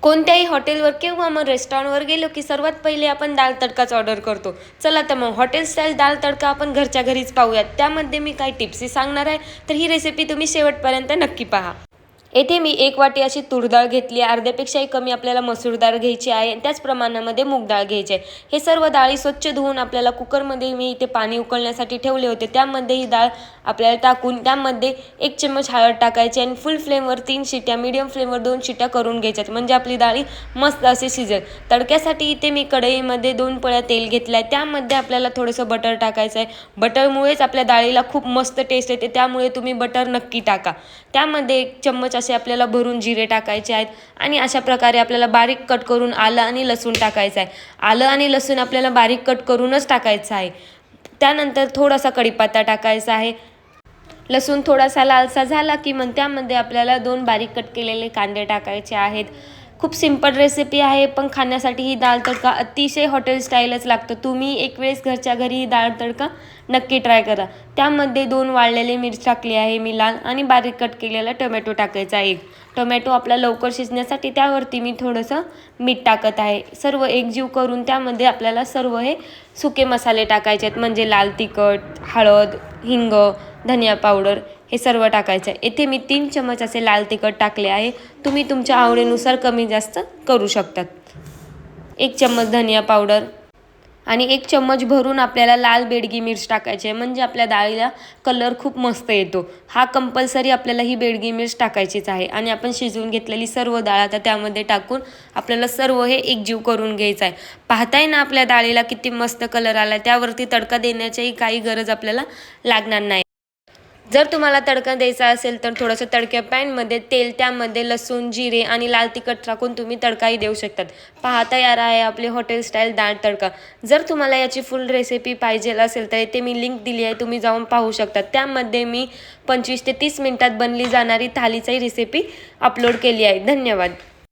कोणत्याही हॉटेलवर किंवा मग रेस्टॉरंटवर गेलो की सर्वात पहिले आपण दाल तडकाच ऑर्डर करतो. चला तर मग हॉटेल स्टाईल दाल तडका आपण घरच्या घरीच पाहूयात. त्यामध्ये मी काही टिप्सही सांगणार आहे, तर ही रेसिपी तुम्ही शेवटपर्यंत नक्की पहा. येथे मी 1 वाटी अशी तूर डाळ घेतली आहे, अर्ध्यापेक्षाही कमी आपल्याला मसूर डाळ घ्यायची आहे, त्याच प्रमाणामध्ये मूग डाळ घ्यायची आहे. हे सर्व डाळी स्वच्छ धुवून आपल्याला कुकरमध्ये मी इथे पाणी उकळण्यासाठी ठेवले होते. त्यामध्ये ही डाळ आपल्याला टाकून त्यामध्ये 1 चम्मच हळद टाकायची आणि फुल फ्लेमवर 3 शिट्ट्या, मीडियम फ्लेमवर 2 शिट्ट्या करून घ्यायच्यात, म्हणजे आपली डाळी मस्त असे शिजेल. तडक्यासाठी इथे मी कढईमध्ये 2 पळ्या तेल घेतलं आहे. त्यामध्ये आपल्याला थोडंसं बटर टाकायचं आहे. बटरमुळेच आपल्या डाळीला खूप मस्त टेस्ट येते, त्यामुळे तुम्ही बटर नक्की टाका. त्यामध्ये 1 चम्मच असे आपल्याला भरून जिरे टाकायचे आहेत आणि अशा प्रकारे आपल्याला बारीक कट करून आलं आणि लसूण टाकायचं आहे. आलं आणि लसूण आपल्याला बारीक कट करूनच टाकायचं आहे. त्यानंतर थोडासा कढीपत्ता टाकायचा आहे. लसूण थोडासा लालसा झाला की मग त्यामध्ये आपल्याला 2 बारीक कट केलेले कांदे टाकायचे आहेत. खूप सिंपल रेसिपी आहे, पण खाण्यासाठी ही दाल तडका अतिशय हॉटेल स्टाईलच लागतो. तुम्ही एक वेळेस घरच्या घरी ही दाल तडका नक्की ट्राय करा. त्यामध्ये 2 वाळलेले मिरची टाकली आहे मी लाल आणि बारीक कट केलेला टोमॅटो टाकायचा आहे. टोमॅटो आपला लवकर शिजण्यासाठी त्यावरती मी थोडंसं मीठ टाकत आहे. सर्व एकजीव करून त्यामध्ये आपल्याला सर्व हे सुके मसाले टाकायचे आहेत, म्हणजे लाल तिखट, हळद, हिंग, धनिया पावडर हे सर्व टाकायचं आहे. येथे मी 3 चम्मच असे लाल तिखट टाकले आहे. तुम्ही तुमच्या आवडीनुसार कमी जास्त करू शकतात. 1 चम्मच धनिया पावडर आणि 1 चम्मच भरून आपल्याला लाल बेडगी मिर्च टाकायची आहे, म्हणजे आपल्या डाळीला कलर खूप मस्त येतो. हा कंपल्सरी आपल्याला ही बेडगी मिर्च टाकायचीच आहे. आणि आपण शिजवून घेतलेली सर्व डाळ आता त्यामध्ये टाकून आपल्याला सर्व हे एकजीव करून घ्यायचं आहे. पाहताय ना आपल्या डाळीला किती मस्त कलर आला. त्यावरती तडका देण्याचीही काही गरज आपल्याला लागणार नाही. जर तुम्हाला तडका द्यायचा असेल तर थोडंसं तडक्या पॅनमध्ये तेल, त्यामध्ये लसूण, जिरे आणि लाल तिखट टाकून तुम्ही तडकाही देऊ शकतात. पहा तयार आहे आपले हॉटेल स्टाईल दाल तडका. जर तुम्हाला याची फुल रेसिपी पाहिजे असेल तर इथे मी लिंक दिली आहे, तुम्ही जाऊन पाहू शकता. त्यामध्ये मी 25 ते 30 मिनिटात बनली जाणारी थालीची रेसिपी अपलोड केली आहे. धन्यवाद.